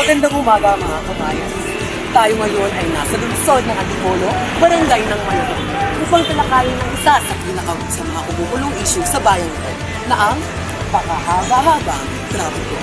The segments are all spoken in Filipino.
Magandang umaga mga kabayan. Tayo ngayon ay nasa lungsod ng Antipolo, barangay ng Malabon, upang talakayin ng isa sa mga kumukulong issue sa bayan ito na ang pakahaba-habang trapiko.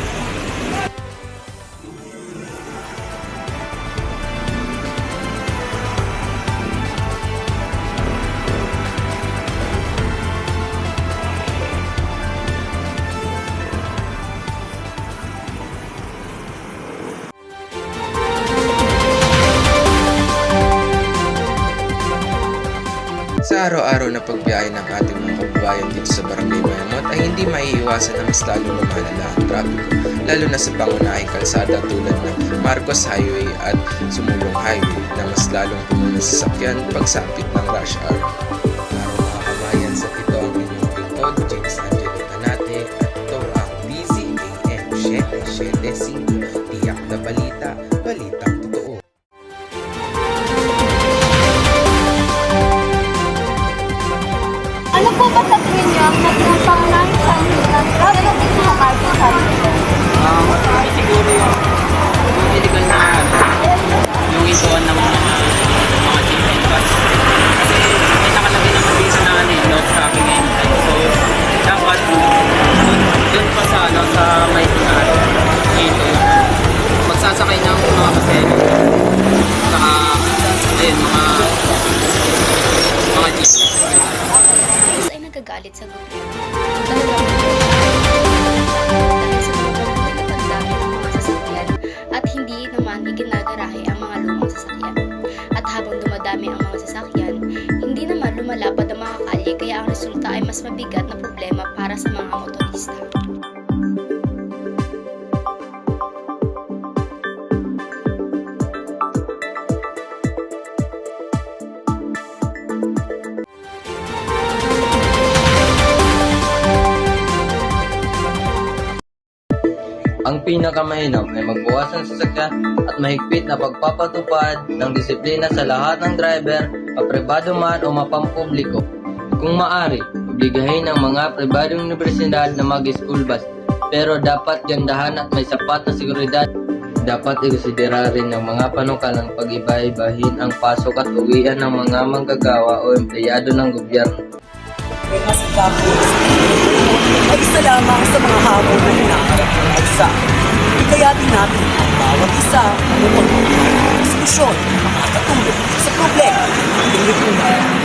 Sa araw-araw na pagbiyahe ng ating mga kababayan dito sa Barangay Mayamot ay hindi maiiwasan na mas lalo lumalala ang trapiko, lalo na sa pangunahing kalsada tulad ng Marcos Highway at Sumulong Highway na mas lalong puno ng sasakyan pagsapit ng rush hour. Araw mga kabayan, sa ito ang inyong lingkod, James Angelo Tanate, at ito ang DZAM 775, tiyak na balita, balitang totoo. Ano po ba sa tingin niyo ang naging pangunahing sanhi ng traffic sa Marcos Highway? Siguro yung illegal na yung isuan ng mga jeep and bus. Kasi may nakalagay naman dito na no traffic and time. So, dapat dun pa sa may dito magsasakay ng mga pasero. Saka, ayun, mga jeep. Ay nagagalit sa gobyerno. Dahil sa mga pagdami ng mga sasakyan at hindi naman iginagarahe ang mga lumang sasakyan. At habang dumadami ang mga sasakyan, hindi naman lumalapad ang mga kalye kaya ang resulta ay mas mabigat na problema para sa mga motorista. Ang pinakamainam ay magbawas ng sasakyan at mahigpit na pagpapatupad ng disiplina sa lahat ng driver, mapribado man o mapampubliko. Kung maaari, obligahin ang mga pribadong universidad na mag-school bus, pero dapat gandahan at may sapat na seguridad. Dapat ikonsidera rin ng mga panukalang pag-iba-ibahin ang pasok at uwian ng mga manggagawa o empleyado ng gobyerno. May masigap po ay isa lamang sa mga hamon na hinaharap ng bansa. Ikayatin natin ang bawat isa upang magkaroon ng solusyon na makakatulong sa problema ng ating lipunan.